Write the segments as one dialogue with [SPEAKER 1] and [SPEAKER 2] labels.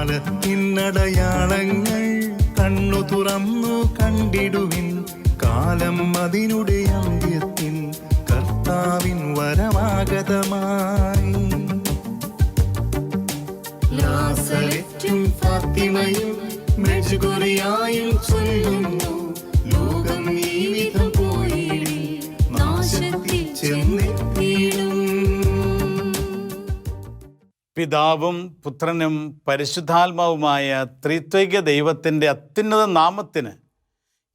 [SPEAKER 1] കാലത്തിനടയാളങ്ങൾ കണ്ണു തുറന്നു കണ്ടിടുവിൻ. കാലം അതിനുടെ അന്ത്യത്തിൻ കർത്താവിൻ വരമാഗതമായി. ലാസറെറ്റും ഫാത്തിമയും മെഴുകുറിയായും ചൊല്ലുന്നു, ലോകം ഈ വിധം പോയിടി നാശത്തിൽ ചെന്നെത്തിയിടും.
[SPEAKER 2] പിതാവും പുത്രനും പരിശുദ്ധാത്മാവുമായ ത്രിത്വൈക ദൈവത്തിൻ്റെ അത്യുന്നത നാമത്തിന്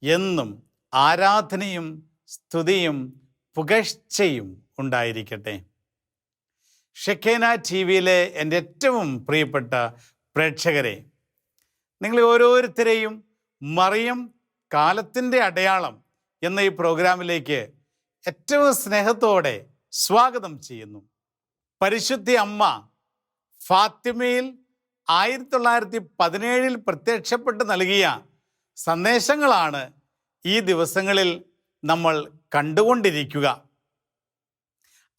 [SPEAKER 2] എന്നും ആരാധനയും സ്തുതിയും പുകഴ്ചയും ഉണ്ടായിരിക്കട്ടെ. ഷെക്കേന ടി വിയിലെ എൻ്റെ ഏറ്റവും പ്രിയപ്പെട്ട പ്രേക്ഷകരെ, നിങ്ങളെ ഓരോരുത്തരെയും മറിയം കാലത്തിൻ്റെ അടയാളം എന്ന ഈ പ്രോഗ്രാമിലേക്ക് ഏറ്റവും സ്നേഹത്തോടെ സ്വാഗതം ചെയ്യുന്നു. പരിശുദ്ധ അമ്മ ഫാത്തിമയിൽ 1917 പ്രത്യക്ഷപ്പെട്ട് നൽകിയ സന്ദേശങ്ങളാണ് ഈ ദിവസങ്ങളിൽ നമ്മൾ കണ്ടുകൊണ്ടിരിക്കുക.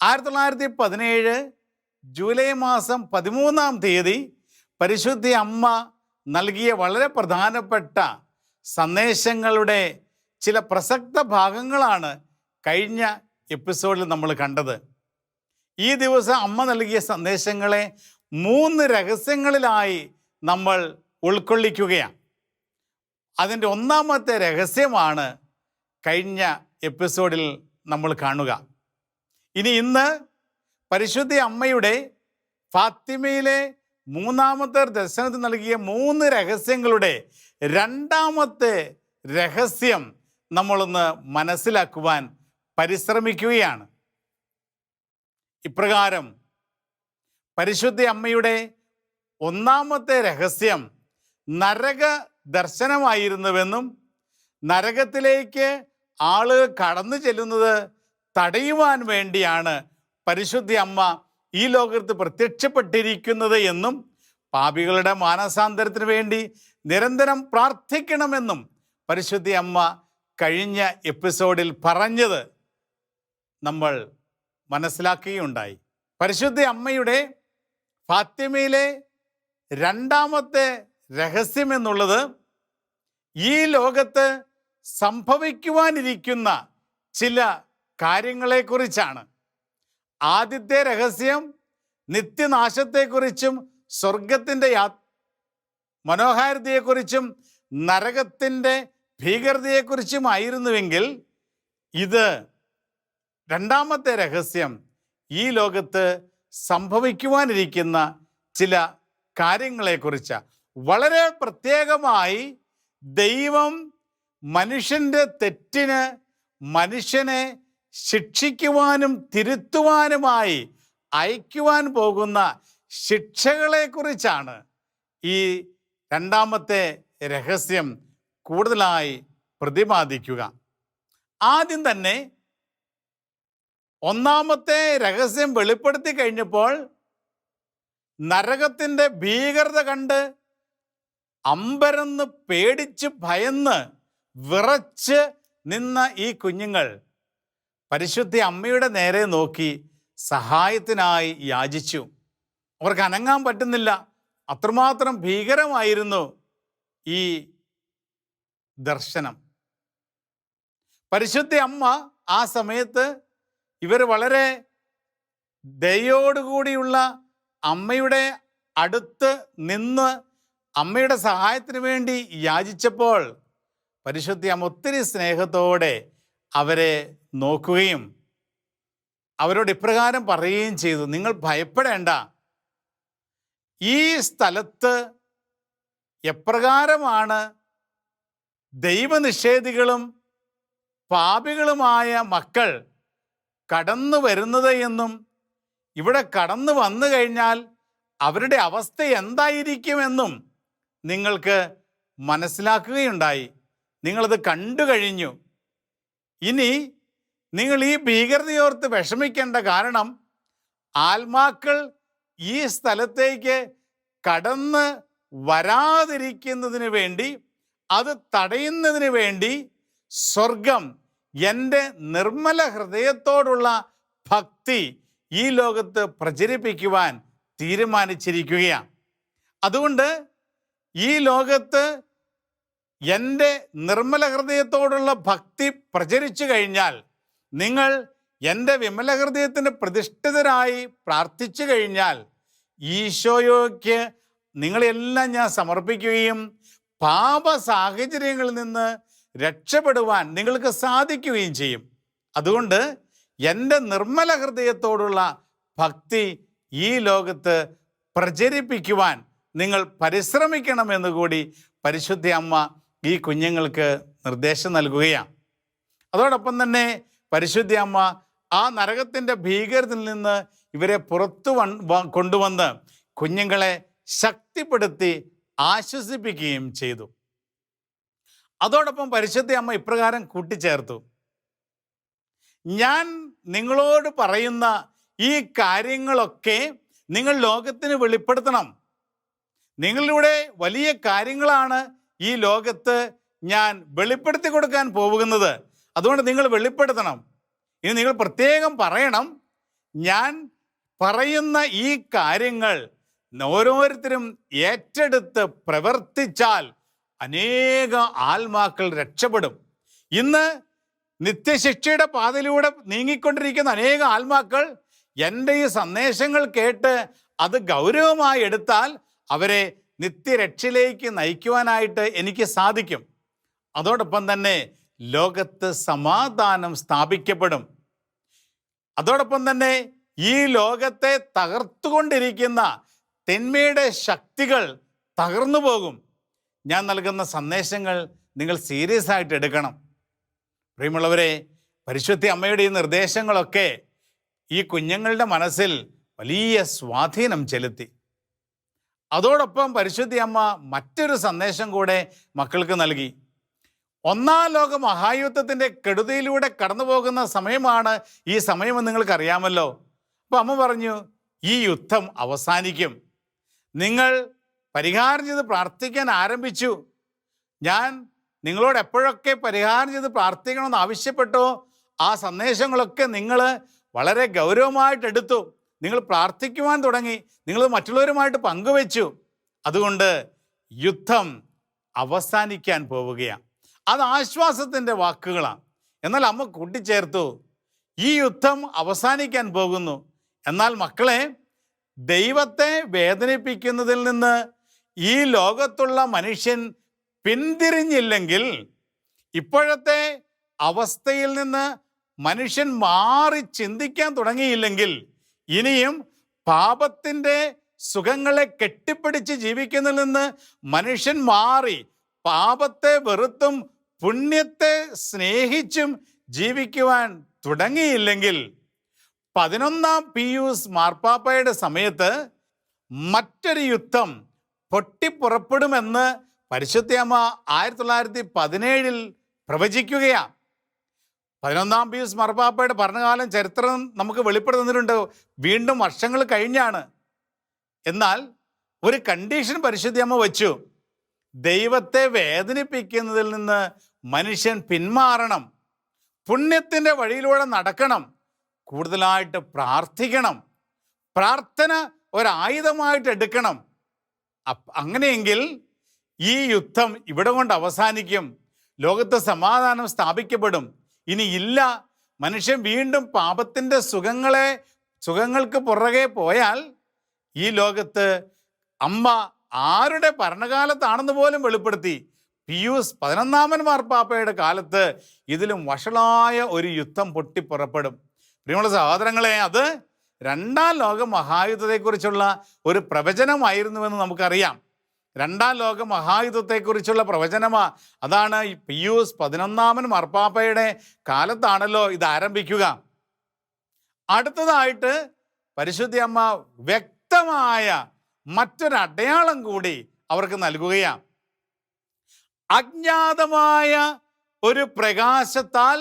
[SPEAKER 2] 1917 ജൂലൈ മാസം 13 പരിശുദ്ധ അമ്മ നൽകിയ വളരെ പ്രധാനപ്പെട്ട സന്ദേശങ്ങളുടെ ചില പ്രസക്ത ഭാഗങ്ങളാണ് കഴിഞ്ഞ എപ്പിസോഡിൽ നമ്മൾ കണ്ടത്. ഈ ദിവസം അമ്മ നൽകിയ സന്ദേശങ്ങളെ 3 രഹസ്യങ്ങളിലായി നമ്മൾ ഉൾക്കൊള്ളിക്കുകയാണ്. അതിൻ്റെ ഒന്നാമത്തെ രഹസ്യമാണ് കഴിഞ്ഞ എപ്പിസോഡിൽ നമ്മൾ കാണുക. ഇന്ന് പരിശുദ്ധ അമ്മയുടെ ഫാത്തിമയിലെ 3ാമത്തെ ദർശനത്തിൽ നൽകിയ 3 രഹസ്യങ്ങളുടെ 2ാമത്തെ രഹസ്യം നമ്മളൊന്ന് മനസ്സിലാക്കുവാൻ പരിശ്രമിക്കുകയാണ്. ഇപ്രകാരം പരിശുദ്ധ അമ്മയുടെ 1ാമത്തെ രഹസ്യം നരക ദർശനമായിരുന്നുവെന്നും നരകത്തിലേക്ക് ആളുകൾ കടന്നു ചെല്ലുന്നത് തടയുവാൻ വേണ്ടിയാണ് പരിശുദ്ധ അമ്മ ഈ ലോകത്ത് പ്രത്യക്ഷപ്പെട്ടിരിക്കുന്നത് എന്നും പാപികളുടെ മാനസാന്തരത്തിന് വേണ്ടി നിരന്തരം പ്രാർത്ഥിക്കണമെന്നും പരിശുദ്ധ അമ്മ കഴിഞ്ഞ എപ്പിസോഡിൽ പറഞ്ഞത് നമ്മൾ മനസ്സിലാക്കുകയുണ്ടായി. പരിശുദ്ധ അമ്മയുടെ ഫാത്തിമയിലെ 2ാമത്തെ രഹസ്യം എന്നുള്ളത് ഈ ലോകത്ത് സംഭവിക്കുവാനിരിക്കുന്ന ചില കാര്യങ്ങളെക്കുറിച്ചാണ്. ആദ്യത്തെ രഹസ്യം നിത്യനാശത്തെക്കുറിച്ചും സ്വർഗത്തിൻ്റെ മനോഹാരിതയെക്കുറിച്ചും നരകത്തിൻ്റെ ഭീകരതയെക്കുറിച്ചുമായിരുന്നുവെങ്കിൽ ഇത് 2ാമത്തെ രഹസ്യം ഈ ലോകത്ത് സംഭവിക്കുവാനിരിക്കുന്ന ചില കാര്യങ്ങളെക്കുറിച്ചാണ്. വളരെ പ്രത്യേകമായി ദൈവം മനുഷ്യൻ്റെ തെറ്റിന് മനുഷ്യനെ ശിക്ഷിക്കുവാനും തിരുത്തുവാനുമായി അയക്കുവാൻ പോകുന്ന ശിക്ഷകളെക്കുറിച്ചാണ് ഈ 2ാമത്തെ രഹസ്യം കൂടുതലായി പ്രതിപാദിക്കുക. ആദ്യം തന്നെ 1ാമത്തെ രഹസ്യം വെളിപ്പെടുത്തി കഴിഞ്ഞപ്പോൾ നരകത്തിൻ്റെ ഭീകരത കണ്ട് അമ്പരന്ന് പേടിച്ച് ഭയന്ന് വിറച്ച് നിന്ന ഈ കുഞ്ഞുങ്ങൾ പരിശുദ്ധ അമ്മയുടെ നേരെ നോക്കി സഹായത്തിനായി യാചിച്ചു. അവർക്ക് അനങ്ങാൻ പറ്റുന്നില്ല, അത്രമാത്രം ഭീകരമായിരുന്നു ഈ ദർശനം. പരിശുദ്ധ അമ്മ ആ സമയത്ത് ഇവർ വളരെ ദയോടുകൂടിയുള്ള അമ്മയുടെ അടുത്ത് നിന്ന് അമ്മയുടെ സഹായത്തിന് വേണ്ടി യാചിച്ചപ്പോൾ പരിശുദ്ധ അമ്മ ഒത്തിരി സ്നേഹത്തോടെ അവരെ നോക്കുകയും അവരോട് ഇപ്രകാരം പറയുകയും ചെയ്തു, നിങ്ങൾ ഭയപ്പെടേണ്ട. ഈ സ്ഥലത്ത് എപ്രകാരമാണ് ദൈവനിഷേധികളും പാപികളുമായ മക്കൾ കടന്നു വരുന്നത് എന്നും ഇവിടെ കടന്നു വന്നു കഴിഞ്ഞാൽ അവരുടെ അവസ്ഥ എന്തായിരിക്കുമെന്നും നിങ്ങൾക്ക് മനസ്സിലാക്കുകയുണ്ടായി. നിങ്ങളത് കണ്ടു കഴിഞ്ഞു. ഇനി നിങ്ങൾ ഈ ഭീകരതയോർത്ത് വിഷമിക്കേണ്ട. കാരണം ആത്മാക്കൾ ഈ സ്ഥലത്തേക്ക് കടന്ന് വരാതിരിക്കുന്നതിന് വേണ്ടി, അത് തടയുന്നതിന് വേണ്ടി സ്വർഗം എൻ്റെ നിർമ്മല ഹൃദയത്തോടുള്ള ഭക്തി ഈ ലോകത്ത് പ്രചരിപ്പിക്കുവാൻ തീരുമാനിച്ചിരിക്കുകയാണ്. അതുകൊണ്ട് ഈ ലോകത്ത് എൻ്റെ നിർമ്മല ഹൃദയത്തോടുള്ള ഭക്തി പ്രചരിച്ചു കഴിഞ്ഞാൽ, നിങ്ങൾ എൻ്റെ വിമല ഹൃദയത്തിന് പ്രതിഷ്ഠിതരായി പ്രാർത്ഥിച്ചു കഴിഞ്ഞാൽ, ഈശോയ്ക്ക് നിങ്ങളെല്ലാം ഞാൻ സമർപ്പിക്കുകയും പാപ സാഹചര്യങ്ങളിൽ നിന്ന് രക്ഷപ്പെടുവാൻ നിങ്ങൾക്ക് സാധിക്കുകയും ചെയ്യും. അതുകൊണ്ട് എൻ്റെ നിർമ്മല ഹൃദയത്തോടുള്ള ഭക്തി ഈ ലോകത്ത് പ്രചരിപ്പിക്കുവാൻ നിങ്ങൾ പരിശ്രമിക്കണമെന്ന് കൂടി പരിശുദ്ധ അമ്മ ഈ കുഞ്ഞുങ്ങൾക്ക് നിർദ്ദേശം നൽകുകയാണ്. അതോടൊപ്പം തന്നെ പരിശുദ്ധ അമ്മ ആ നരകത്തിൻ്റെ ഭീകരതയിൽ നിന്ന് ഇവരെ പുറത്തു കൊണ്ടുവന്ന് കുഞ്ഞുങ്ങളെ ശക്തിപ്പെടുത്തി ആശ്വസിപ്പിക്കുകയും ചെയ്തു. അതോടൊപ്പം പരിശുദ്ധ അമ്മ ഇപ്രകാരം കൂട്ടിച്ചേർത്തു, ഞാൻ നിങ്ങളോട് പറയുന്ന ഈ കാര്യങ്ങളൊക്കെ നിങ്ങൾ ലോകത്തിന് വെളിപ്പെടുത്തണം. നിങ്ങളിലൂടെ വലിയ കാര്യങ്ങളാണ് ഈ ലോകത്ത് ഞാൻ വെളിപ്പെടുത്തി കൊടുക്കാൻ പോകുന്നത്. അതുകൊണ്ട് നിങ്ങൾ വെളിപ്പെടുത്തണം. ഇനി നിങ്ങൾ പ്രത്യേകം പറയണം, ഞാൻ പറയുന്ന ഈ കാര്യങ്ങൾ ഓരോരുത്തരും ഏറ്റെടുത്ത് പ്രവർത്തിച്ചാൽ അനേക ആത്മാക്കൾ രക്ഷപ്പെടും. ഇന്ന് നിത്യശിക്ഷയുടെ പാതയിലൂടെ നീങ്ങിക്കൊണ്ടിരിക്കുന്ന അനേക ആത്മാക്കൾ എൻ്റെ ഈ സന്ദേശങ്ങൾ കേട്ട് അത് ഗൗരവമായി എടുത്താൽ അവരെ നിത്യരക്ഷയിലേക്ക് നയിക്കുവാനായിട്ട് എനിക്ക് സാധിക്കും. അതോടൊപ്പം തന്നെ ലോകത്ത് സമാധാനം സ്ഥാപിക്കപ്പെടും. അതോടൊപ്പം തന്നെ ഈ ലോകത്തെ തകർത്തുകൊണ്ടിരിക്കുന്ന തിന്മയുടെ ശക്തികൾ തകർന്നു പോകും. ഞാൻ നൽകുന്ന സന്ദേശങ്ങൾ നിങ്ങൾ സീരിയസ് ആയിട്ട് എടുക്കണം. പ്രിയമുള്ളവരെ, പരിശുദ്ധ അമ്മയുടെ ഈ നിർദ്ദേശങ്ങളൊക്കെ ഈ കുഞ്ഞുങ്ങളുടെ മനസ്സിൽ വലിയ സ്വാധീനം ചെലുത്തി. അതോടൊപ്പം പരിശുദ്ധ അമ്മ മറ്റൊരു സന്ദേശം കൂടെ മക്കൾക്ക് നൽകി. ഒന്നാം ലോക മഹായുദ്ധത്തിൻ്റെ കെടുതിയിലൂടെ കടന്നു പോകുന്ന സമയമാണ് ഈ സമയമെന്ന് നിങ്ങൾക്കറിയാമല്ലോ. അപ്പോൾ അമ്മ പറഞ്ഞു, ഈ യുദ്ധം അവസാനിക്കും. നിങ്ങൾ പരിഹാരം ചെയ്ത് പ്രാർത്ഥിക്കാൻ ആരംഭിച്ചു. ഞാൻ നിങ്ങളോട് എപ്പോഴൊക്കെ പരിഹാരം ചെയ്ത് പ്രാർത്ഥിക്കണമെന്ന് ആവശ്യപ്പെട്ടോ ആ സന്ദേശങ്ങളൊക്കെ നിങ്ങൾ വളരെ ഗൗരവമായിട്ടെടുത്തു. നിങ്ങൾ പ്രാർത്ഥിക്കുവാൻ തുടങ്ങി. നിങ്ങൾ മറ്റുള്ളവരുമായിട്ട് പങ്കുവെച്ചു. അതുകൊണ്ട് യുദ്ധം അവസാനിക്കാൻ പോവുകയാണ്. അത് ആശ്വാസത്തിൻ്റെ വാക്കുകളാണ്. എന്നാൽ അമ്മ കൂട്ടിച്ചേർത്തു, ഈ യുദ്ധം അവസാനിക്കാൻ പോകുന്നു. എന്നാൽ മക്കളെ, ദൈവത്തെ വേദനിപ്പിക്കുന്നതിൽ നിന്ന് ഈ ലോകത്തുള്ള മനുഷ്യൻ പിന്തിരിഞ്ഞില്ലെങ്കിൽ, ഇപ്പോഴത്തെ അവസ്ഥയിൽ നിന്ന് മനുഷ്യൻ മാറി ചിന്തിക്കാൻ തുടങ്ങിയില്ലെങ്കിൽ, ഇനിയും പാപത്തിൻ്റെ സുഖങ്ങളെ കെട്ടിപ്പിടിച്ച് ജീവിക്കുന്നതിൽ നിന്ന് മനുഷ്യൻ മാറി പാപത്തെ വെറുത്തും പുണ്യത്തെ സ്നേഹിച്ചും ജീവിക്കുവാൻ തുടങ്ങിയില്ലെങ്കിൽ, 11-ാം പീയൂസ് മാർപ്പാപ്പയുടെ സമയത്ത് മറ്റൊരു യുദ്ധം പൊട്ടിപ്പുറപ്പെടുമെന്ന് പരിശുദ്ധയമ്മ 1917 പ്രവചിക്കുകയാണ്. 11-ാം പീയൂസ് മാർപ്പാപ്പയുടെ ഭരണകാലം ചരിത്രം നമുക്ക് വെളിപ്പെടുത്തുന്നുണ്ട്. വീണ്ടും വർഷങ്ങൾ കഴിഞ്ഞാണ്. എന്നാൽ ഒരു കണ്ടീഷൻ പരിശുദ്ധയമ്മ വച്ചു, ദൈവത്തെ വേദനിപ്പിക്കുന്നതിൽ നിന്ന് മനുഷ്യൻ പിന്മാറണം, പുണ്യത്തിൻ്റെ വഴിയിലൂടെ നടക്കണം, കൂടുതലായിട്ട് പ്രാർത്ഥിക്കണം, പ്രാർത്ഥന ഒരായുധമായിട്ട് എടുക്കണം. അങ്ങനെയെങ്കിൽ ഈ യുദ്ധം ഇവിടെ കൊണ്ട് അവസാനിക്കും, ലോകത്ത് സമാധാനം സ്ഥാപിക്കപ്പെടും. ഇനി ഇല്ല, മനുഷ്യൻ വീണ്ടും പാപത്തിൻ്റെ സുഖങ്ങൾക്ക് പുറകെ പോയാൽ ഈ ലോകത്ത് അമ്മ ആരുടെ ഭരണകാലത്താണെന്ന് പോലും വെളിപ്പെടുത്തി. പീയൂസ് 11-ാമൻ മാർപ്പാപ്പയുടെ കാലത്ത് ഇതിലും വഷളായ ഒരു യുദ്ധം പൊട്ടിപ്പുറപ്പെടും. പ്രിയമുള്ള സഹോദരങ്ങളെ, അത് 2-ാം ലോക മഹായുദ്ധത്തെക്കുറിച്ചുള്ള ഒരു പ്രവചനമായിരുന്നുവെന്ന് നമുക്കറിയാം. 2-ാം ലോക മഹായുദ്ധത്തെക്കുറിച്ചുള്ള പ്രവചനമാണ്. അതാണ് ഈ പീയൂസ് 11-ാമൻ മാർപ്പാപ്പയുടെ കാലത്താണല്ലോ ഇത് ആരംഭിക്കുക. അടുത്തതായിട്ട് പരിശുദ്ധ അമ്മ വ്യക്തമായ മറ്റൊരടയാളം കൂടി അവർക്ക് നൽകുകയാണ്. അജ്ഞാതമായ ഒരു പ്രകാശത്താൽ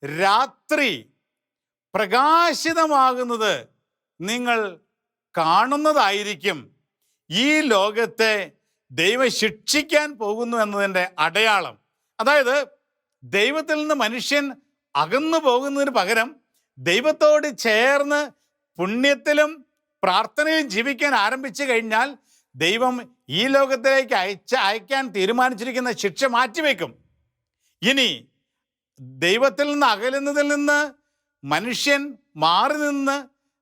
[SPEAKER 2] രാത്രി പ്രകാശിതമാകുന്നത് നിങ്ങൾ കാണുന്നതായിരിക്കും. ഈ ലോകത്തെ ദൈവം ശിക്ഷിക്കാൻ പോകുന്നു എന്നതിൻ്റെ അടയാളം. അതായത് ദൈവത്തിൽ നിന്ന് മനുഷ്യൻ അകന്നു പോകുന്നതിന് പകരം ദൈവത്തോട് ചേർന്ന് പുണ്യത്തിലും പ്രാർത്ഥനയിലും ജീവിക്കാൻ ആരംഭിച്ചു കഴിഞ്ഞാൽ ദൈവം ഈ ലോകത്തിലേക്ക് അയക്കാൻ തീരുമാനിച്ചിരിക്കുന്ന ശിക്ഷ മാറ്റിവെക്കും. ഇനി ദൈവത്തിൽ നിന്ന് അകലുന്നതിൽ നിന്ന് മനുഷ്യൻ മാറി നിന്ന്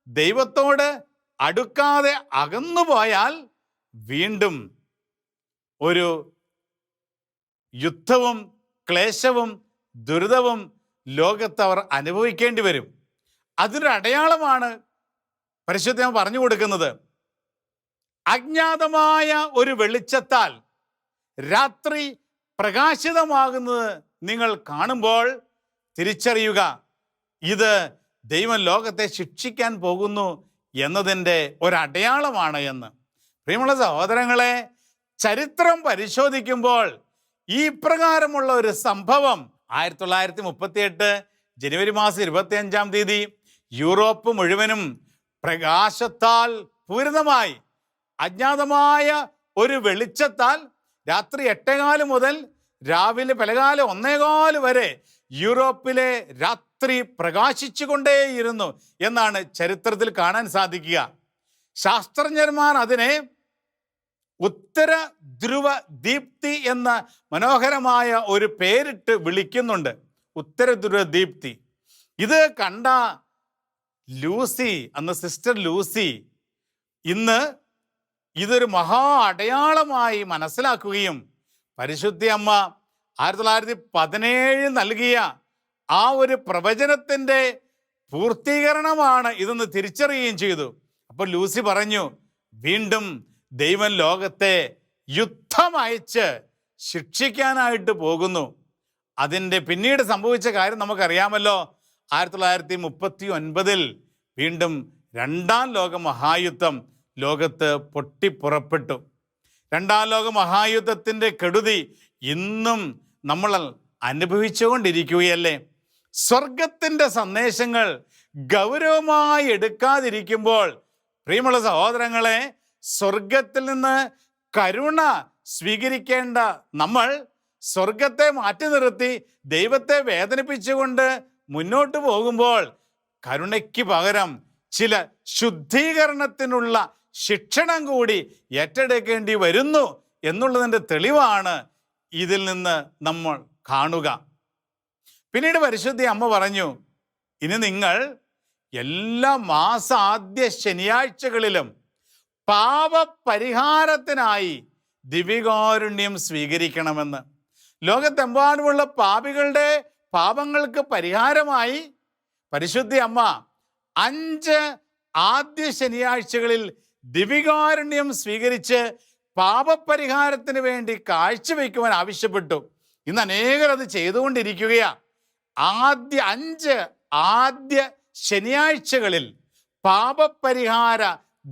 [SPEAKER 2] ദൈവത്തോട് അടുക്കാതെ അകന്നുപോയാൽ വീണ്ടും ഒരു യുദ്ധവും ക്ലേശവും ദുരിതവും ലോകത്ത് അവർ അനുഭവിക്കേണ്ടി വരും. അതിനൊരു അടയാളമാണ് പരിശുദ്ധ പറഞ്ഞു കൊടുക്കുന്നത്. അജ്ഞാതമായ ഒരു വെളിച്ചത്താൽ രാത്രി പ്രകാശിതമാകുന്നത് നിങ്ങൾ കാണുമ്പോൾ തിരിച്ചറിയുക, ഇത് ദൈവം ലോകത്തെ ശിക്ഷിക്കാൻ പോകുന്നു എന്നതിൻ്റെ ഒരടയാളമാണ് എന്ന്. പ്രിയമുള്ള സഹോദരങ്ങളെ, ചരിത്രം പരിശോധിക്കുമ്പോൾ ഈ പ്രകാരമുള്ള ഒരു സംഭവം 1938 ജനുവരി മാസം 25 യൂറോപ്പ് മുഴുവനും പ്രകാശത്താൽ പൂരിതമായി. അജ്ഞാതമായ ഒരു വെളിച്ചത്താൽ രാത്രി 8:15 മുതൽ രാവിലെ പലകാലം 1:15 വരെ യൂറോപ്പിലെ രാത്രി പ്രകാശിച്ചു കൊണ്ടേയിരുന്നു എന്നാണ് ചരിത്രത്തിൽ കാണാൻ സാധിക്കുക. ശാസ്ത്രജ്ഞന്മാർ അതിനെ ഉത്തര ധ്രുവ ദീപ്തി എന്ന മനോഹരമായ ഒരു പേരിട്ട് വിളിക്കുന്നുണ്ട്. ഉത്തര ധ്രുവ ദീപ്തി. ഇത് കണ്ട ലൂസി, അന്ന് സിസ്റ്റർ ലൂസി, ഇന്ന് ഇതൊരു മഹാ അടയാളമായി മനസ്സിലാക്കുകയും പരിശുദ്ധ അമ്മ 1917 നൽകിയ ആ ഒരു പ്രവചനത്തിൻ്റെ പൂർത്തീകരണമാണ് ഇതെന്ന് തിരിച്ചറിയുകയും ചെയ്തു. അപ്പോൾ ലൂസി പറഞ്ഞു, വീണ്ടും ദൈവം ലോകത്തെ യുദ്ധമയച്ച് ശിക്ഷിക്കാനായിട്ട് പോകുന്നു. അതിൻ്റെ പിന്നീട് സംഭവിച്ച കാര്യം നമുക്കറിയാമല്ലോ. 1939 വീണ്ടും 2ാം ലോക മഹായുദ്ധം ലോകത്ത് പൊട്ടിപ്പുറപ്പെട്ടു. 2ാം ലോക മഹായുദ്ധത്തിൻ്റെ കെടുതി ഇന്നും നമ്മൾ അനുഭവിച്ചുകൊണ്ടിരിക്കുകയല്ലേ. സ്വർഗത്തിൻ്റെ സന്ദേശങ്ങൾ ഗൗരവമായി എടുക്കാതിരിക്കുമ്പോൾ പ്രിയമുള്ള സഹോദരങ്ങളെ, സ്വർഗത്തിൽ നിന്ന് കരുണ സ്വീകരിക്കേണ്ട നമ്മൾ സ്വർഗത്തെ മാറ്റി നിർത്തി ദൈവത്തെ വേദനിപ്പിച്ചുകൊണ്ട് മുന്നോട്ട് പോകുമ്പോൾ കരുണയ്ക്ക് പകരം ചില ശുദ്ധീകരണത്തിനുള്ള ശിക്ഷണം കൂടി ഏറ്റെടുക്കേണ്ടി വരുന്നു എന്നുള്ളതിൻ്റെ തെളിവാണ് ഇതിൽ നിന്ന് നമ്മൾ കാണുക. പിന്നീട് പരിശുദ്ധ അമ്മ പറഞ്ഞു, ഇനി നിങ്ങൾ എല്ലാ ആദ്യ ശനിയാഴ്ചകളിലും പാപപരിഹാരത്തിനായി ദിവ്യകാരുണ്യം സ്വീകരിക്കണമെന്ന്. ലോകത്തെമ്പാടുമുള്ള പാപികളുടെ പാപങ്ങൾക്ക് പരിഹാരമായി പരിശുദ്ധ അമ്മ 5 ആദ്യ ശനിയാഴ്ചകളിൽ ദിവ്യകാരുണ്യം സ്വീകരിച്ച് പാപപരിഹാരത്തിന് വേണ്ടി കാഴ്ചവെക്കുവാൻ ആവശ്യപ്പെട്ടു. ഇന്ന് അനേകർ അത് ചെയ്തുകൊണ്ടിരിക്കുകയാണ്. 5 ആദ്യ ശനിയാഴ്ചകളിൽ പാപപരിഹാര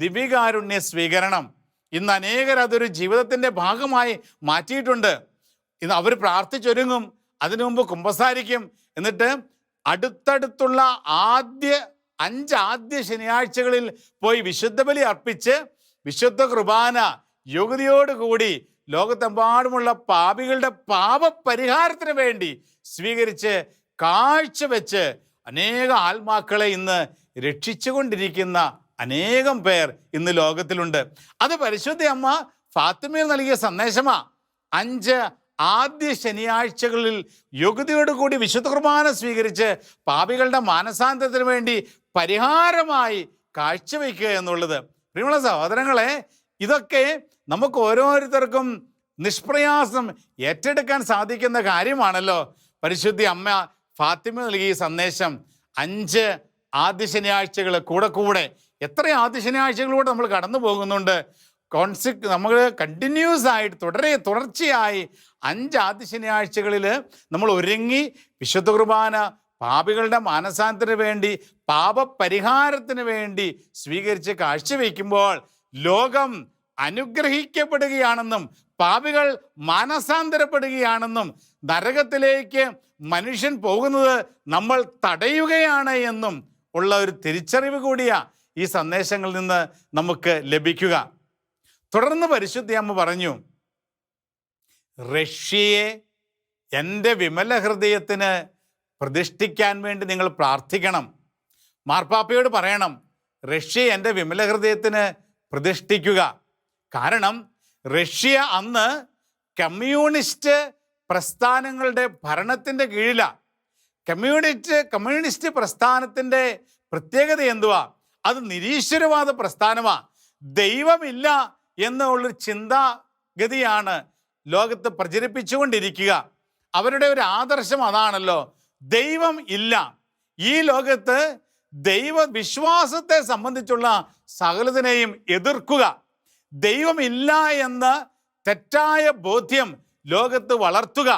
[SPEAKER 2] ദിവ്യകാരുണ്യ സ്വീകരണം ഇന്ന് അനേകർ അതൊരു ജീവിതത്തിൻ്റെ ഭാഗമായി മാറ്റിയിട്ടുണ്ട്. ഇന്ന് അവർ പ്രാർത്ഥിച്ചൊരുങ്ങും, അതിനു മുമ്പ് കുമ്പസാരിക്കും, എന്നിട്ട് അടുത്തടുത്തുള്ള 5 ആദ്യ ശനിയാഴ്ചകളിൽ പോയി വിശുദ്ധ ബലി അർപ്പിച്ച് വിശുദ്ധ കുർബാന യോഗ്യതയോടുകൂടി ലോകത്തെമ്പാടുമുള്ള പാപികളുടെ പാപപരിഹാരത്തിന് വേണ്ടി സ്വീകരിച്ച് കാഴ്ചവെച്ച് അനേക ആത്മാക്കളെ ഇന്ന് രക്ഷിച്ചുകൊണ്ടിരിക്കുന്ന അനേകം പേർ ഇന്ന് ലോകത്തിലുണ്ട്. അത് പരിശുദ്ധ അമ്മ ഫാത്തിമയിൽ നൽകിയ സന്ദേശമാണ്. 5 ആദ്യ ശനിയാഴ്ചകളിൽ യോഗ്യതയോടുകൂടി വിശുദ്ധ കുർബാന സ്വീകരിച്ച് പാപികളുടെ മാനസാന്തരത്തിന് വേണ്ടി പരിഹാരമായി കാഴ്ചവെക്കുക എന്നുള്ളത്. പ്രിയമുള്ള സഹോദരങ്ങളെ, ഇതൊക്കെ നമുക്ക് ഓരോരുത്തർക്കും നിഷ്പ്രയാസം ഏറ്റെടുക്കാൻ സാധിക്കുന്ന കാര്യമാണല്ലോ. പരിശുദ്ധ അമ്മ ഫാത്തിമ നൽകിയ സന്ദേശം 5 ആദ്യ ശനിയാഴ്ചകൾ കൂടെ എത്ര ആദ്യ ശനിയാഴ്ചകളിലൂടെ നമ്മൾ കടന്നു പോകുന്നുണ്ട്. നമ്മൾ കണ്ടിന്യൂസ് ആയിട്ട് തുടർച്ചയായി 5 ആദ്യ ശനിയാഴ്ചകളിൽ നമ്മൾ ഒരുങ്ങി വിശുദ്ധ കുർബാന പാപികളുടെ മാനസാന്തരത്തിന് വേണ്ടി പാപപരിഹാരത്തിന് വേണ്ടി സ്വീകരിച്ച് കാഴ്ചവെക്കുമ്പോൾ ലോകം അനുഗ്രഹിക്കപ്പെടുകയാണെന്നും പാപികൾ മാനസാന്തരപ്പെടുകയാണെന്നും നരകത്തിലേക്ക് മനുഷ്യൻ പോകുന്നത് നമ്മൾ തടയുകയാണ് എന്നും ഉള്ള ഒരു തിരിച്ചറിവ് കൂടിയാ ഈ സന്ദേശങ്ങളിൽ നിന്ന് നമുക്ക് ലഭിക്കുക. തുടർന്ന് പരിശുദ്ധ അമ്മ പറഞ്ഞു, റഷ്യയെ എൻ്റെ വിമല ഹൃദയത്തിന് പ്രതിഷ്ഠിക്കാൻ വേണ്ടി നിങ്ങൾ പ്രാർത്ഥിക്കണം. മാർപ്പാപ്പയോട് പറയണം, റഷ്യ എൻ്റെ വിമല ഹൃദയത്തിന് പ്രതിഷ്ഠിക്കുക. കാരണം റഷ്യ അന്ന് കമ്മ്യൂണിസ്റ്റ് പ്രസ്ഥാനങ്ങളുടെ ഭരണത്തിൻ്റെ കീഴിലാണ്. കമ്മ്യൂണിസ്റ്റ് പ്രസ്ഥാനത്തിൻ്റെ പ്രത്യേകത എന്തുവാ? അത് നിരീശ്വരവാദ പ്രസ്ഥാനമാണ്. ദൈവമില്ല എന്നുള്ളൊരു ചിന്താഗതിയാണ് ലോകത്ത് പ്രചരിപ്പിച്ചുകൊണ്ടിരിക്കുക. അവരുടെ ഒരു ആദർശം അതാണല്ലോ, ദൈവം ഇല്ല. ഈ ലോകത്ത് ദൈവവിശ്വാസത്തെ സംബന്ധിച്ചുള്ള സകലതിനെയും എതിർക്കുക. ദൈവമില്ല എന്ന തെറ്റായ ബോധ്യം ലോകത്ത് വളർത്തുക.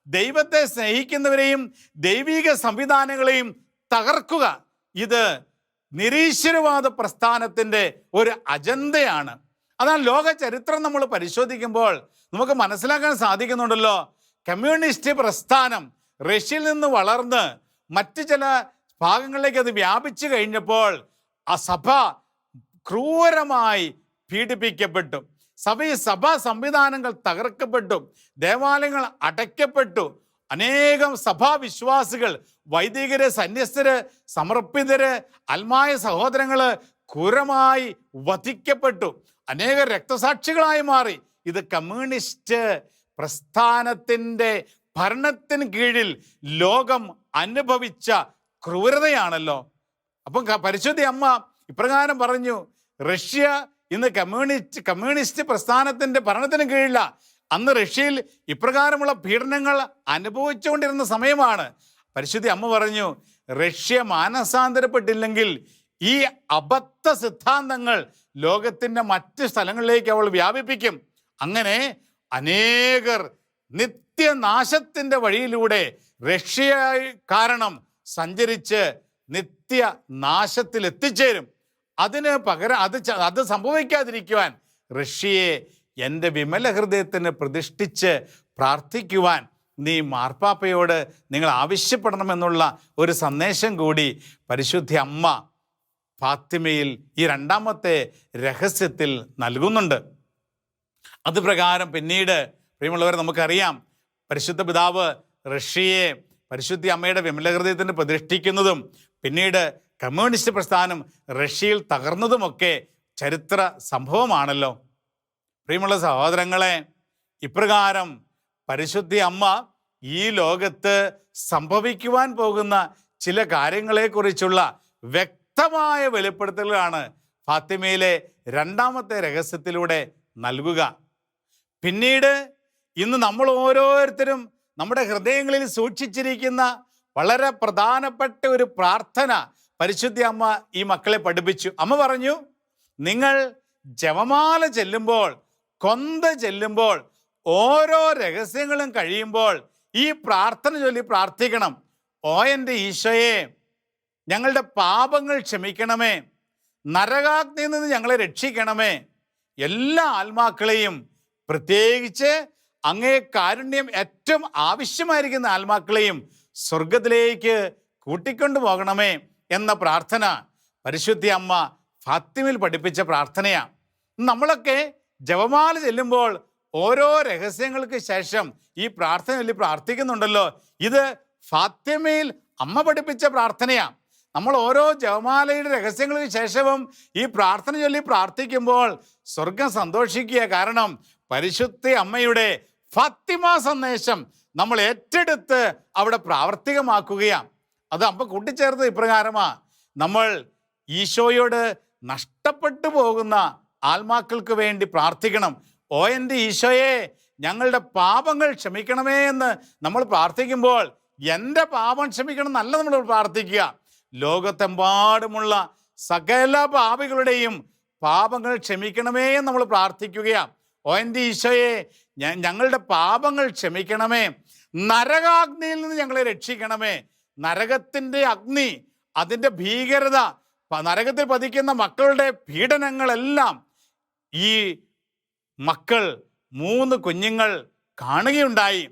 [SPEAKER 2] ദൈവത്തെ സ്നേഹിക്കുന്നവരെയും ദൈവിക സംവിധാനങ്ങളെയും തകർക്കുക. ഇത് നിരീശ്വരവാദ പ്രസ്ഥാനത്തിൻ്റെ ഒരു അജണ്ടയാണ്. അതാണ് ലോക ചരിത്രം നമ്മൾ പരിശോധിക്കുമ്പോൾ നമുക്ക് മനസ്സിലാക്കാൻ സാധിക്കുന്നുണ്ടല്ലോ. കമ്മ്യൂണിസ്റ്റ് പ്രസ്ഥാനം റഷ്യയിൽ നിന്ന് വളർന്ന് മറ്റ് ചില ഭാഗങ്ങളിലേക്ക് അത് വ്യാപിച്ചു കഴിഞ്ഞപ്പോൾ ആ സഭ ക്രൂരമായി പീഡിപ്പിക്കപ്പെട്ടു. സഭാ സംവിധാനങ്ങൾ തകർക്കപ്പെട്ടു. ദേവാലയങ്ങൾ അടയ്ക്കപ്പെട്ടു. അനേകം സഭാവിശ്വാസികൾ, വൈദികര്, സന്യസ്തര്, സമർപ്പിതര്, ആത്മായ സഹോദരങ്ങൾ ക്രൂരമായി വധിക്കപ്പെട്ടു. അനേക രക്തസാക്ഷികളായി മാറി. ഇത് കമ്മ്യൂണിസ്റ്റ് പ്രസ്ഥാനത്തിൻ്റെ ഭരണത്തിന് കീഴിൽ ലോകം അനുഭവിച്ച ക്രൂരതയാണല്ലോ. അപ്പം പരിശുദ്ധ അമ്മ ഇപ്രകാരം പറഞ്ഞു, റഷ്യ ഇന്ന് കമ്മ്യൂണിസ്റ്റ് പ്രസ്ഥാനത്തിൻ്റെ ഭരണത്തിന് കീഴില. അന്ന് റഷ്യയിൽ ഇപ്രകാരമുള്ള പീഡനങ്ങൾ അനുഭവിച്ചുകൊണ്ടിരുന്ന സമയമാണ്. പരിശുദ്ധ അമ്മ പറഞ്ഞു, റഷ്യ മാനസാന്തരപ്പെട്ടില്ലെങ്കിൽ ഈ അബദ്ധ സിദ്ധാന്തങ്ങൾ ലോകത്തിൻ്റെ മറ്റ് സ്ഥലങ്ങളിലേക്ക് അവൾ വ്യാപിപ്പിക്കും. അങ്ങനെ അനേകർ നിത്യനാശത്തിൻ്റെ വഴിയിലൂടെ റഷ്യ കാരണം സഞ്ചരിച്ച് നിത്യനാശത്തിൽ എത്തിച്ചേരും. അതിന് പകരം അത് സംഭവിക്കാതിരിക്കുവാൻ റഷ്യയെ എൻ്റെ വിമല ഹൃദയത്തിന് പ്രതിഷ്ഠിച്ച് പ്രാർത്ഥിക്കുവാൻ നീ മാർപ്പാപ്പയോട് നിങ്ങൾ ആവശ്യപ്പെടണമെന്നുള്ള ഒരു സന്ദേശം കൂടി പരിശുദ്ധ അമ്മ ഫാത്തിമയിൽ ഈ രണ്ടാമത്തെ രഹസ്യത്തിൽ നൽകുന്നുണ്ട്. അതുപ്രകാരം പിന്നീട് പ്രിയമുള്ളവരെ നമുക്കറിയാം, പരിശുദ്ധ പിതാവ് റഷ്യയെ പരിശുദ്ധ അമ്മയുടെ വിമല ഹൃദയത്തിന് പ്രതിഷ്ഠിക്കുന്നതും പിന്നീട് കമ്മ്യൂണിസ്റ്റ് പ്രസ്ഥാനം റഷ്യയിൽ തകർന്നതുമൊക്കെ ചരിത്ര സംഭവമാണല്ലോ. പ്രിയമുള്ള സഹോദരങ്ങളെ, ഇപ്രകാരം പരിശുദ്ധ അമ്മ ഈ ലോകത്ത് സംഭവിക്കുവാൻ പോകുന്ന ചില കാര്യങ്ങളെക്കുറിച്ചുള്ള വ്യക്തമായ വെളിപ്പെടുത്തലുകളാണ് ഫാത്തിമയിലെ രണ്ടാമത്തെ രഹസ്യത്തിലൂടെ നൽകുക. പിന്നീട് ഇന്ന് നമ്മൾ ഓരോരുത്തരും നമ്മുടെ ഹൃദയങ്ങളിൽ സൂക്ഷിച്ചിരിക്കുന്ന വളരെ പ്രധാനപ്പെട്ട ഒരു പ്രാർത്ഥന പരിശുദ്ധ അമ്മ ഈ മക്കളെ പഠിപ്പിച്ചു. അമ്മ പറഞ്ഞു, നിങ്ങൾ ജപമാല ചെല്ലുമ്പോൾ, കൊന്ത ചെല്ലുമ്പോൾ, ഓരോ രഹസ്യങ്ങളും കഴിയുമ്പോൾ ഈ പ്രാർത്ഥന ചൊല്ലി പ്രാർത്ഥിക്കണം. ഓ എൻ്റെ ഈശോയെ, ഞങ്ങളുടെ പാപങ്ങൾ ക്ഷമിക്കണമേ, നരകാഗ്നിയിൽ നിന്ന് ഞങ്ങളെ രക്ഷിക്കണമേ, എല്ലാ ആത്മാക്കളെയും, പ്രത്യേകിച്ച് അങ്ങേ കാരുണ്യം ഏറ്റവും ആവശ്യമായിരിക്കുന്ന ആത്മാക്കളെയും സ്വർഗത്തിലേക്ക് കൂട്ടിക്കൊണ്ടു പോകണമേ എന്ന പ്രാർത്ഥന പരിശുദ്ധ അമ്മ ഫാത്തിമയിൽ പഠിപ്പിച്ച പ്രാർത്ഥനയാണ്. നമ്മളൊക്കെ ജപമാല ചെല്ലുമ്പോൾ ഓരോ രഹസ്യങ്ങൾക്ക് ശേഷം ഈ പ്രാർത്ഥന ചൊല്ലി പ്രാർത്ഥിക്കുന്നുണ്ടല്ലോ. ഇത് ഫാത്തിമയിൽ അമ്മ പഠിപ്പിച്ച പ്രാർത്ഥനയാണ്. നമ്മൾ ഓരോ ജപമാലയുടെ രഹസ്യങ്ങൾക്ക് ശേഷവും ഈ പ്രാർത്ഥന ചൊല്ലി പ്രാർത്ഥിക്കുമ്പോൾ സ്വർഗം സന്തോഷിക്കുക. കാരണം പരിശുദ്ധ അമ്മയുടെ ഫാത്തിമ സന്ദേശം നമ്മൾ ഏറ്റെടുത്ത് അവിടെ പ്രാവർത്തികമാക്കുകയാണ്. അത് അമ്മ കൂട്ടിച്ചേർത്ത് ഇപ്രകാരമാണ്, നമ്മൾ ഈശോയോട് നഷ്ടപ്പെട്ടു പോകുന്ന ആത്മാക്കൾക്ക് വേണ്ടി പ്രാർത്ഥിക്കണം. ഓ എൻ്റെ ഈശോയെ, ഞങ്ങളുടെ പാപങ്ങൾ ക്ഷമിക്കണമേ എന്ന് നമ്മൾ പ്രാർത്ഥിക്കുമ്പോൾ എൻ്റെ പാപം ക്ഷമിക്കണം എന്നല്ല നമ്മൾ പ്രാർത്ഥിക്കുക. ലോകത്തെമ്പാടുമുള്ള സകല പാപികളുടെയും പാപങ്ങൾ ക്ഷമിക്കണമേ എന്ന് നമ്മൾ പ്രാർത്ഥിക്കുകയാണ്. ഓ എൻ്റെ ഈശോയെ, ഞങ്ങളുടെ പാപങ്ങൾ ക്ഷമിക്കണമേ, നരകാഗ്നിയിൽ നിന്ന് ഞങ്ങളെ രക്ഷിക്കണമേ. നരകത്തിൻ്റെ അഗ്നി, അതിൻ്റെ ഭീകരത, നരകത്തിൽ പതിക്കുന്ന മക്കളുടെ പീഡനങ്ങളെല്ലാം ഈ മക്കൾ 3 കുഞ്ഞുങ്ങൾ കാണുകയുണ്ടായി.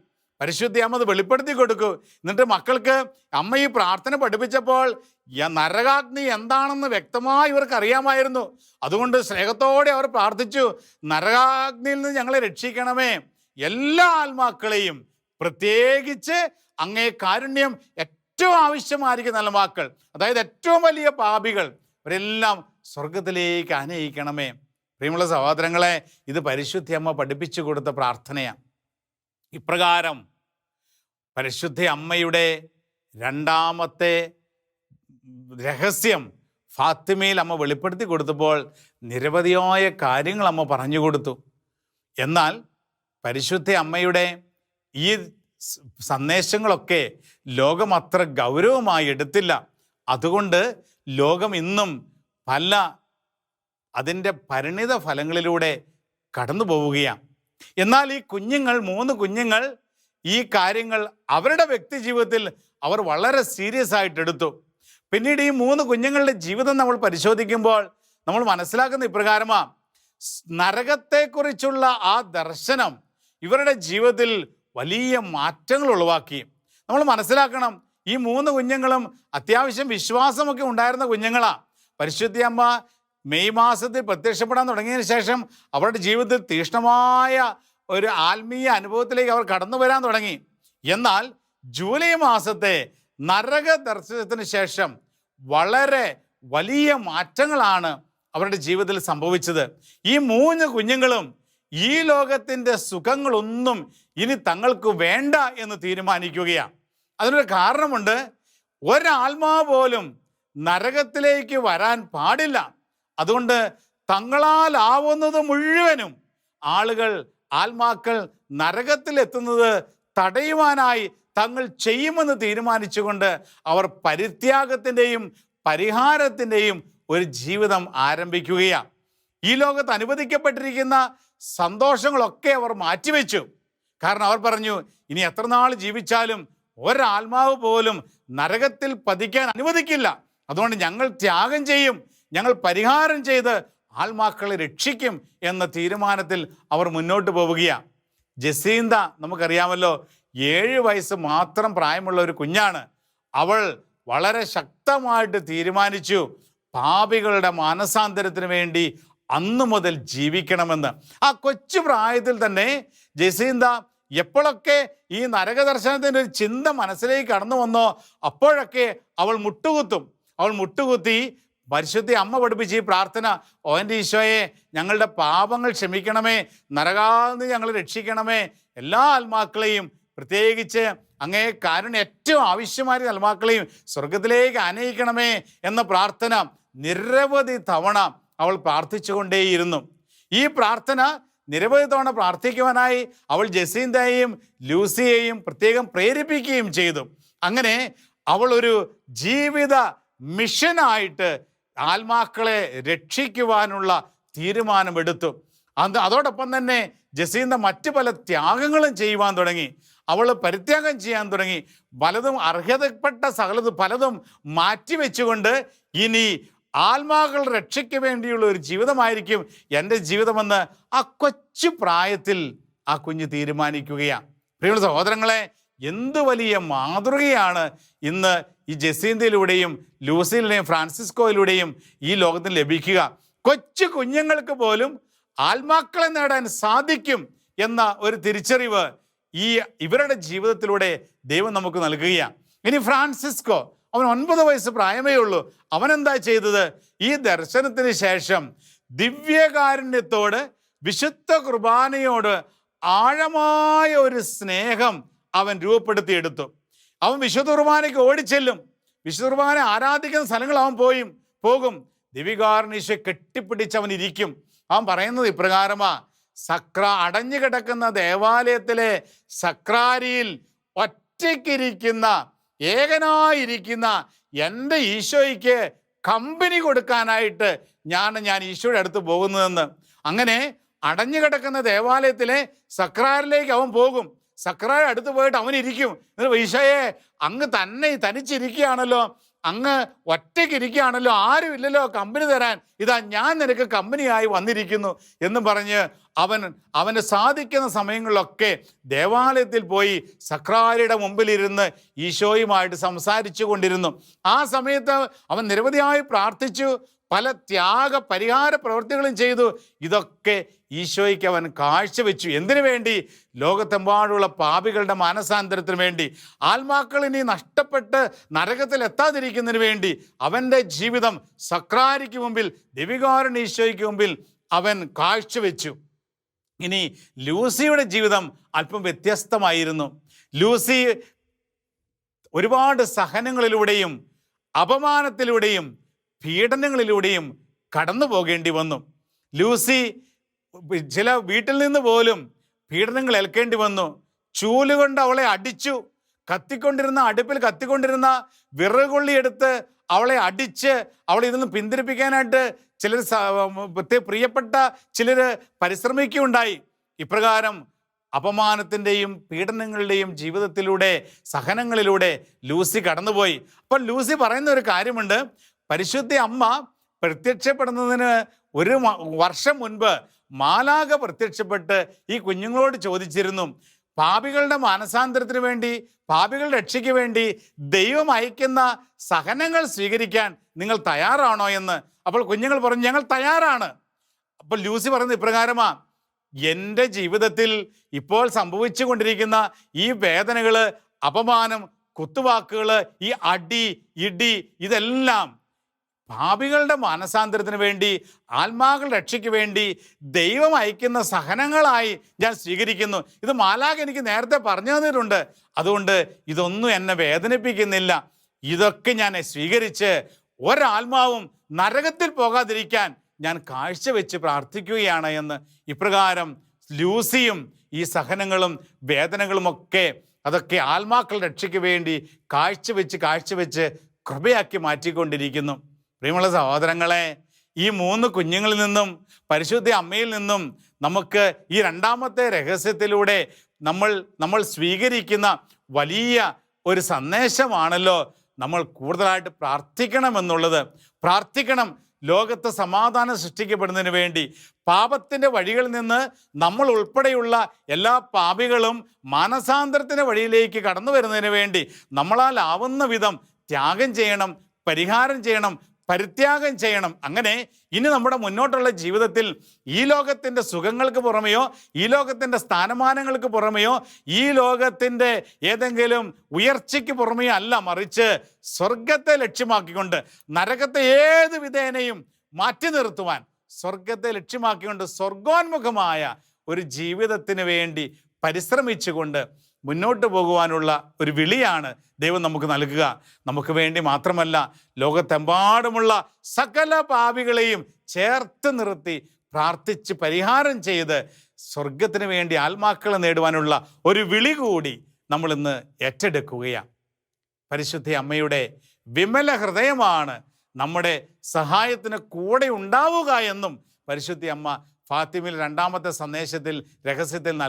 [SPEAKER 2] പരിശുദ്ധ അമ്മ അത് വെളിപ്പെടുത്തി കൊടുക്കൂ. എന്നിട്ട് മക്കൾക്ക് അമ്മ ഈ പ്രാർത്ഥന പഠിപ്പിച്ചപ്പോൾ നരകാഗ്നി എന്താണെന്ന് വ്യക്തമായി ഇവർക്ക് അറിയാമായിരുന്നു. അതുകൊണ്ട് സ്നേഹത്തോടെ അവർ പ്രാർത്ഥിച്ചു, നരകാഗ്നിയിൽ നിന്ന് ഞങ്ങളെ രക്ഷിക്കണമേ, എല്ലാ ആത്മാക്കളെയും, പ്രത്യേകിച്ച് അങ്ങേ കാരുണ്യം ഏറ്റവും ആവശ്യമായിരിക്കുന്ന ആത്മാക്കൾ, അതായത് ഏറ്റവും വലിയ പാപികൾ, അവരെല്ലാം സ്വർഗത്തിലേക്ക് ആനയിക്കണമേ. പ്രിയമുള്ള സഹോദരങ്ങളെ, ഇത് പരിശുദ്ധ അമ്മ പഠിപ്പിച്ചു കൊടുത്ത പ്രാർത്ഥനയാണ്. ഇപ്രകാരം പരിശുദ്ധ അമ്മയുടെ രണ്ടാമത്തെ രഹസ്യം ഫാത്തിമയിൽ അമ്മ വെളിപ്പെടുത്തി കൊടുത്തപ്പോൾ നിരവധിയായ കാര്യങ്ങൾ അമ്മ പറഞ്ഞു കൊടുത്തു. എന്നാൽ പരിശുദ്ധ അമ്മയുടെ ഈ സന്ദേശങ്ങളൊക്കെ ലോകം അത്ര ഗൗരവമായി എടുത്തില്ല. അതുകൊണ്ട് ലോകം ഇന്നും പല അതിൻ്റെ പരിണിത ഫലങ്ങളിലൂടെ കടന്നു പോവുകയാണ്. എന്നാൽ ഈ കുഞ്ഞുങ്ങൾ, 3 കുഞ്ഞുങ്ങൾ ഈ കാര്യങ്ങൾ അവരുടെ വ്യക്തി ജീവിതത്തിൽ അവർ വളരെ സീരിയസ് ആയിട്ട് എടുത്തു. പിന്നീട് ഈ 3 കുഞ്ഞുങ്ങളുടെ ജീവിതം നമ്മൾ പരിശോധിക്കുമ്പോൾ നമ്മൾ മനസ്സിലാക്കുന്ന ഇപ്രകാരമാണ്. നരകത്തെക്കുറിച്ചുള്ള ആ ദർശനം ഇവരുടെ ജീവിതത്തിൽ വലിയ മാറ്റങ്ങൾ ഉളവാക്കി. നമ്മൾ മനസ്സിലാക്കണം, ഈ 3 കുഞ്ഞുങ്ങളും അത്യാവശ്യം വിശ്വാസമൊക്കെ ഉണ്ടായിരുന്ന കുഞ്ഞുങ്ങളാണ്. പരിശുദ്ധ അമ്മ മെയ് മാസത്തിൽ പ്രത്യക്ഷപ്പെടാൻ തുടങ്ങിയതിന് ശേഷം അവരുടെ ജീവിതത്തിൽ തീക്ഷ്ണമായ ഒരു ആത്മീയ അനുഭവത്തിലേക്ക് അവർ കടന്നു വരാൻ തുടങ്ങി. എന്നാൽ ജൂലൈ മാസത്തെ നരക ദർശനത്തിന് ശേഷം വളരെ വലിയ മാറ്റങ്ങളാണ് അവരുടെ ജീവിതത്തിൽ സംഭവിച്ചത്. ഈ 3 കുഞ്ഞുങ്ങളും ഈ ലോകത്തിൻ്റെ സുഖങ്ങളൊന്നും ഇനി തങ്ങൾക്ക് വേണ്ട എന്ന് തീരുമാനിക്കുകയാണ്. അതിനൊരു കാരണമുണ്ട്. ഒരാത്മാവ് പോലും നരകത്തിലേക്ക് വരാൻ പാടില്ല. അതുകൊണ്ട് തങ്ങളാലാവുന്നത് മുഴുവനും ആത്മാക്കൾ നരകത്തിലെത്തുന്നത് തടയുവാനായി തങ്ങൾ ചെയ്യുമെന്ന് തീരുമാനിച്ചുകൊണ്ട് അവർ പരിത്യാഗത്തിൻ്റെയും പരിഹാരത്തിൻ്റെയും ഒരു ജീവിതം ആരംഭിക്കുകയാണ്. ഈ ലോകത്ത് അനുവദിക്കപ്പെട്ടിരിക്കുന്ന സന്തോഷങ്ങളൊക്കെ അവർ മാറ്റിവെച്ചു. കാരണം അവർ പറഞ്ഞു, ഇനി എത്ര നാൾ ജീവിച്ചാലും ഒരാത്മാവ് പോലും നരകത്തിൽ പതിക്കാൻ അനുവദിക്കില്ല. അതുകൊണ്ട് ഞങ്ങൾ ത്യാഗം ചെയ്യും, ഞങ്ങൾ പരിഹാരം ചെയ്ത് ആത്മാക്കളെ രക്ഷിക്കും എന്ന തീരുമാനത്തിൽ അവർ മുന്നോട്ട് പോവുകയാണ്. ജസീന്ത നമുക്കറിയാമല്ലോ, 7 വയസ്സ് മാത്രം പ്രായമുള്ള ഒരു കുഞ്ഞാണ്. അവൾ വളരെ ശക്തമായിട്ട് തീരുമാനിച്ചു പാപികളുടെ മാനസാന്തരത്തിന് വേണ്ടി അന്നു മുതൽ ജീവിക്കണമെന്ന്. ആ കൊച്ചു പ്രായത്തിൽ തന്നെ ജസീന്ത എപ്പോഴൊക്കെ ഈ നരകദർശനത്തിൻ്റെ ഒരു ചിന്ത മനസ്സിലേക്ക് കടന്നു വന്നോ അപ്പോഴൊക്കെ അവൾ മുട്ടുകുത്തി പരിശുദ്ധ അമ്മ പഠിപ്പിച്ച ഈ പ്രാർത്ഥന, ഓ എൻ്റെ ഈശോയെ, ഞങ്ങളുടെ പാപങ്ങൾ ക്ഷമിക്കണമേ, നരകാന്ന് ഞങ്ങൾ രക്ഷിക്കണമേ, എല്ലാ ആത്മാക്കളെയും പ്രത്യേകിച്ച് അങ്ങേ കാരുണ്യം ഏറ്റവും ആവശ്യമായ ആത്മാക്കളെയും സ്വർഗത്തിലേക്ക് ആനയിക്കണമേ എന്ന പ്രാർത്ഥന നിരവധി തവണ അവൾ പ്രാർത്ഥിച്ചുകൊണ്ടേയിരുന്നു. ഈ പ്രാർത്ഥന നിരവധി തവണ പ്രാർത്ഥിക്കുവാനായി അവൾ ജസീന്തയെയും ലൂസിയെയും പ്രത്യേകം പ്രേരിപ്പിക്കുകയും ചെയ്തു. അങ്ങനെ അവൾ ഒരു ജീവിത മിഷനായിട്ട് ആത്മാക്കളെ രക്ഷിക്കുവാനുള്ള തീരുമാനമെടുത്തു. അതോടൊപ്പം തന്നെ ജസീന്ത മറ്റു പല ത്യാഗങ്ങളും ചെയ്യുവാൻ തുടങ്ങി. അവൾ പരിത്യാഗം ചെയ്യാൻ തുടങ്ങി. പലതും അർഹതപ്പെട്ട പലതും മാറ്റിവെച്ചുകൊണ്ട് ഇനി ആത്മാക്കളുടെ രക്ഷയ്ക്ക് വേണ്ടിയുള്ള ഒരു ജീവിതമായിരിക്കും എൻ്റെ ജീവിതമെന്ന് ആ കൊച്ചു പ്രായത്തിൽ ആ കുഞ്ഞ് തീരുമാനിക്കുകയാണ്. പ്രിയമുള്ള സഹോദരങ്ങളെ, എന്ത് വലിയ മാതൃകയാണ് ഇന്ന് ഈ ജസീന്തയിലൂടെയും ലൂസിയിലൂടെയും ഫ്രാൻസിസ്കോയിലൂടെയും ഈ ലോകത്തിന് ലഭിക്കുക. കൊച്ചു കുഞ്ഞുങ്ങൾക്ക് പോലും ആത്മാക്കളെ നേടാൻ സാധിക്കും എന്ന ഒരു തിരിച്ചറിവ് ഇവരുടെ ജീവിതത്തിലൂടെ ദൈവം നമുക്ക് നൽകുകയാണ്. ഇനി ഫ്രാൻസിസ്കോ, അവൻ 9 വയസ്സ് പ്രായമേ ഉള്ളൂ. അവനെന്താ ചെയ്തത്? ഈ ദർശനത്തിന് ശേഷം ദിവ്യകാരുണ്യത്തോട്, വിശുദ്ധ കുർബാനയോട് ആഴമായ ഒരു സ്നേഹം അവൻ രൂപപ്പെടുത്തിയെടുത്തു. അവൻ വിശുദ്ധ കുർബാനയ്ക്ക് ഓടിച്ചെല്ലും. വിശുദ്ധ കുർബാന ആരാധിക്കുന്ന സ്ഥലങ്ങൾ അവൻ പോകും. ദിവ്യകാരുണ്യം കെട്ടിപ്പിടിച്ചവൻ ഇരിക്കും. അവൻ പറയുന്നത് ഇപ്രകാരമാ: അടഞ്ഞു കിടക്കുന്ന ദേവാലയത്തിലെ സക്രാരിയിൽ ഒറ്റയ്ക്കിരിക്കുന്ന, ഏകനായിരിക്കുന്ന എൻ്റെ ഈശോയ്ക്ക് കമ്പനി കൊടുക്കാനായിട്ട് ഞാൻ ഈശോയുടെ അടുത്ത് പോകുന്നതെന്ന്. അങ്ങനെ അടഞ്ഞു കിടക്കുന്ന ദേവാലയത്തിലെ സക്രാരിലേക്ക് അവൻ പോകും. സക്രാരി അടുത്ത് പോയിട്ട് അവൻ ഇരിക്കും. എന്നിട്ട് ഈശോയെ, അങ്ങ് തനിച്ചിരിക്കുകയാണല്ലോ, അങ്ങ് ഒറ്റയ്ക്കിരിക്കുകയാണല്ലോ, ആരുമില്ലല്ലോ കമ്പനി തരാൻ, ഇതാ ഞാൻ നിനക്ക് കമ്പനിയായി വന്നിരിക്കുന്നു എന്ന് പറഞ്ഞ് അവന് സാധിക്കുന്ന സമയങ്ങളിലൊക്കെ ദേവാലയത്തിൽ പോയി സക്രാരിയുടെ മുമ്പിലിരുന്ന് ഈശോയുമായിട്ട് സംസാരിച്ചു കൊണ്ടിരുന്നു. ആ സമയത്ത് അവൻ നിരവധിയായി പ്രാർത്ഥിച്ചു, പല പരിഹാര പ്രവൃത്തികളും ചെയ്തു. ഇതൊക്കെ ഈശോയ്ക്ക് അവൻ കാഴ്ചവെച്ചു. എന്തിനു വേണ്ടി? ലോകത്തെമ്പാടുള്ള പാപികളുടെ മാനസാന്തരത്തിന് വേണ്ടി, ആത്മാക്കൾ ഇനി നഷ്ടപ്പെട്ട് നരകത്തിൽ എത്താതിരിക്കുന്നതിന് വേണ്ടി അവൻ്റെ ജീവിതം സക്രാരിക്ക് മുമ്പിൽ, ദിവ്യകാരുണ്യ ഈശോയ്ക്ക് മുമ്പിൽ അവൻ കാഴ്ചവെച്ചു. ഇനി ലൂസിയുടെ ജീവിതം അല്പം വ്യത്യസ്തമായിരുന്നു. ലൂസി ഒരുപാട് സഹനങ്ങളിലൂടെയും അപമാനത്തിലൂടെയും പീഡനങ്ങളിലൂടെയും കടന്നു പോകേണ്ടി വന്നു. ലൂസി ചില വീട്ടിൽ നിന്ന് പോലും പീഡനങ്ങൾ ഏൽക്കേണ്ടി വന്നു. ചൂലുകൊണ്ട് അവളെ അടിച്ചു. അടുപ്പിൽ കത്തിക്കൊണ്ടിരുന്ന വിറകുള്ളി എടുത്ത് അവളെ അടിച്ച് അവളെ ഇതിൽ പിന്തിരിപ്പിക്കാനായിട്ട് പ്രിയപ്പെട്ട ചിലർ പരിശ്രമിക്കുകയുണ്ടായി. ഇപ്രകാരം അപമാനത്തിൻ്റെയും പീഡനങ്ങളുടെയും ജീവിതത്തിലൂടെ, സഹനങ്ങളിലൂടെ ലൂസി കടന്നുപോയി. അപ്പോൾ ലൂസി പറയുന്ന ഒരു കാര്യമുണ്ട്. പരിശുദ്ധ അമ്മ പ്രത്യക്ഷപ്പെടുന്നതിന് 1 വർഷം മുൻപ് മാലാഖ പ്രത്യക്ഷപ്പെട്ട് ഈ കുഞ്ഞുങ്ങളോട് ചോദിച്ചിരുന്നു, പാപികളുടെ മാനസാന്തരത്തിന് വേണ്ടി, പാപികളുടെ രക്ഷയ്ക്ക് വേണ്ടി ദൈവം അയക്കുന്ന സഹനങ്ങൾ സ്വീകരിക്കാൻ നിങ്ങൾ തയ്യാറാണോ എന്ന്. അപ്പോൾ കുഞ്ഞുങ്ങൾ പറഞ്ഞു, ഞങ്ങൾ തയ്യാറാണ്. അപ്പോൾ ലൂസി പറയുന്നത് ഇപ്രകാരമാ, എൻ്റെ ജീവിതത്തിൽ ഇപ്പോൾ സംഭവിച്ചു കൊണ്ടിരിക്കുന്ന ഈ വേദനകൾ, അപമാനം, കുത്തുവാക്കുകൾ, ഈ അടി, ഇടി, ഇതെല്ലാം പാപികളുടെ മാനസാന്തരത്തിന് വേണ്ടി, ആത്മാക്കളുടെ രക്ഷയ്ക്ക് വേണ്ടി ദൈവം അയക്കുന്ന സഹനങ്ങളായി ഞാൻ സ്വീകരിക്കുന്നു. ഇത് മാലാഖ എനിക്ക് നേരത്തെ പറഞ്ഞു തന്നിട്ടുണ്ട്. അതുകൊണ്ട് ഇതൊന്നും എന്നെ വേദനിപ്പിക്കുന്നില്ല. ഇതൊക്കെ ഞാൻ സ്വീകരിച്ച് ഒരാത്മാവും നരകത്തിൽ പോകാതിരിക്കാൻ ഞാൻ കാഴ്ചവെച്ച് പ്രാർത്ഥിക്കുകയാണ് എന്ന്. ഇപ്രകാരം ലൂസിയും ഈ സഹനങ്ങളും വേദനകളുമൊക്കെ അതൊക്കെ ആത്മാക്കളുടെ രക്ഷയ്ക്ക് വേണ്ടി കാഴ്ചവെച്ച് കൃപയാക്കി മാറ്റിക്കൊണ്ടിരിക്കുന്നു. പ്രിയമുള്ള സഹോദരങ്ങളെ, ഈ 3 കുഞ്ഞുങ്ങളിൽ നിന്നും പരിശുദ്ധ അമ്മയിൽ നിന്നും നമുക്ക് ഈ 2ാമത്തെ രഹസ്യത്തിലൂടെ നമ്മൾ സ്വീകരിക്കുന്ന വലിയ ഒരു സന്ദേശമാണല്ലോ നമ്മൾ കൂടുതലായിട്ട് പ്രാർത്ഥിക്കണമെന്നുള്ളത്. പ്രാർത്ഥിക്കണം ലോകത്ത് സമാധാനം സൃഷ്ടിക്കപ്പെടുന്നതിന് വേണ്ടി. പാപത്തിൻ്റെ വഴികളിൽ നിന്ന് നമ്മൾ ഉൾപ്പെടെയുള്ള എല്ലാ പാപികളും മാനസാന്തരത്തിൻ്റെ വഴിയിലേക്ക് കടന്നു വരുന്നതിന് വേണ്ടി നമ്മളാൽ ആവുന്ന വിധം ത്യാഗം ചെയ്യണം, പരിഹാരം ചെയ്യണം, പരിത്യാഗം ചെയ്യണം. അങ്ങനെ ഇനി നമ്മുടെ മുന്നോട്ടുള്ള ജീവിതത്തിൽ ഈ ലോകത്തിൻ്റെ സുഖങ്ങൾക്ക് പുറമെയോ, ഈ ലോകത്തിൻ്റെ സ്ഥാനമാനങ്ങൾക്ക് പുറമെയോ, ഈ ലോകത്തിൻ്റെ ഏതെങ്കിലും ഉയർച്ചയ്ക്ക് പുറമെയോ അല്ല, മറിച്ച് സ്വർഗത്തെ ലക്ഷ്യമാക്കിക്കൊണ്ട് നരകത്തെ ഏത് വിധേനയും മാറ്റി നിർത്തുവാൻ സ്വർഗത്തെ ലക്ഷ്യമാക്കിക്കൊണ്ട് സ്വർഗോന്മുഖമായ ഒരു ജീവിതത്തിന് വേണ്ടി പരിശ്രമിച്ചുകൊണ്ട് മുന്നോട്ട് പോകുവാനുള്ള ഒരു വിളിയാണ് ദൈവം നമുക്ക് നൽകുക. നമുക്ക് വേണ്ടി മാത്രമല്ല, ലോകത്തെമ്പാടുമുള്ള സകല പാപികളെയും ചേർത്ത് നിർത്തി പ്രാർത്ഥിച്ച് പരിഹാരം ചെയ്ത് സ്വർഗത്തിന് വേണ്ടി ആത്മാക്കളെ നേടുവാനുള്ള ഒരു വിളി കൂടി നമ്മളിന്ന് ഏറ്റെടുക്കുകയാണ്. പരിശുദ്ധ അമ്മയുടെ വിമല ഹൃദയമാണ് നമ്മുടെ സഹായത്തിന് കൂടെ ഉണ്ടാവുക എന്നും പരിശുദ്ധ അമ്മ ഫാത്തിമയിൽ 2ാമത്തെ സന്ദേശത്തിൽ രഹസ്യത്തിൽ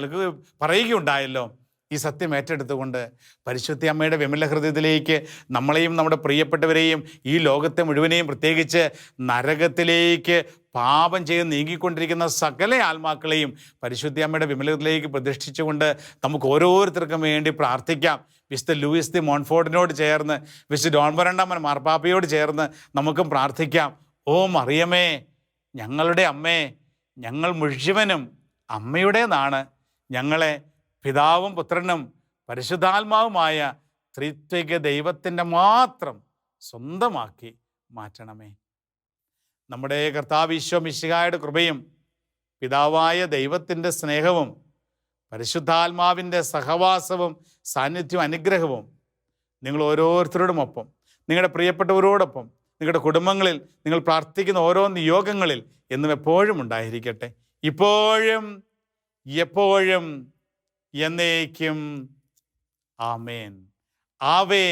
[SPEAKER 2] പറയുകയുണ്ടായല്ലോ. ഈ സത്യം ഏറ്റെടുത്തുകൊണ്ട് പരിശുദ്ധ അമ്മയുടെ വിമല ഹൃദയത്തിലേക്ക് നമ്മളെയും നമ്മുടെ പ്രിയപ്പെട്ടവരെയും ഈ ലോകത്തെ മുഴുവനെയും പ്രത്യേകിച്ച് നരകത്തിലേക്ക് പാപം ചെയ്ത് നീങ്ങിക്കൊണ്ടിരിക്കുന്ന സകല ആത്മാക്കളെയും പരിശുദ്ധ അമ്മയുടെ വിമലത്തിലേക്ക് പ്രതിഷ്ഠിച്ചുകൊണ്ട് നമുക്ക് ഓരോരുത്തർക്കും വേണ്ടി പ്രാർത്ഥിക്കാം. വിശുദ്ധ ലൂയിസ് ദി മോൺഫോർട്ടിനോട് ചേർന്ന്, വിശുദ്ധ ജോൺ പോൾ രണ്ടാമൻ മാർപ്പാപ്പയോട് ചേർന്ന് നമുക്കും പ്രാർത്ഥിക്കാം. ഓ മറിയമേ, ഞങ്ങളുടെ അമ്മേ, ഞങ്ങൾ മുഴുവനും അമ്മയുടേതാണ്. ഞങ്ങളെ പിതാവും പുത്രനും പരിശുദ്ധാത്മാവുമായ ത്രിത്വിക ദൈവത്തിൻ്റെ മാത്രം സ്വന്തമാക്കി മാറ്റണമേ. നമ്മുടെ കർത്താവ് ഈശോ മിശിഹായുടെ കൃപയും പിതാവായ ദൈവത്തിൻ്റെ സ്നേഹവും പരിശുദ്ധാത്മാവിൻ്റെ സഹവാസവും സാന്നിധ്യവും അനുഗ്രഹവും നിങ്ങൾ ഓരോരുത്തരോടുമൊപ്പം, നിങ്ങളുടെ പ്രിയപ്പെട്ടവരോടൊപ്പം, നിങ്ങളുടെ കുടുംബങ്ങളിൽ നിങ്ങൾ പ്രാർത്ഥിക്കുന്ന ഓരോ നിയോഗങ്ങളിൽ എന്നും എപ്പോഴും ഉണ്ടായിരിക്കട്ടെ, ഇപ്പോഴും എപ്പോഴും എന്നേക്കും. ആമേൻ. Ave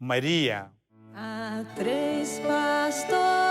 [SPEAKER 2] Maria.
[SPEAKER 3] A tres pastores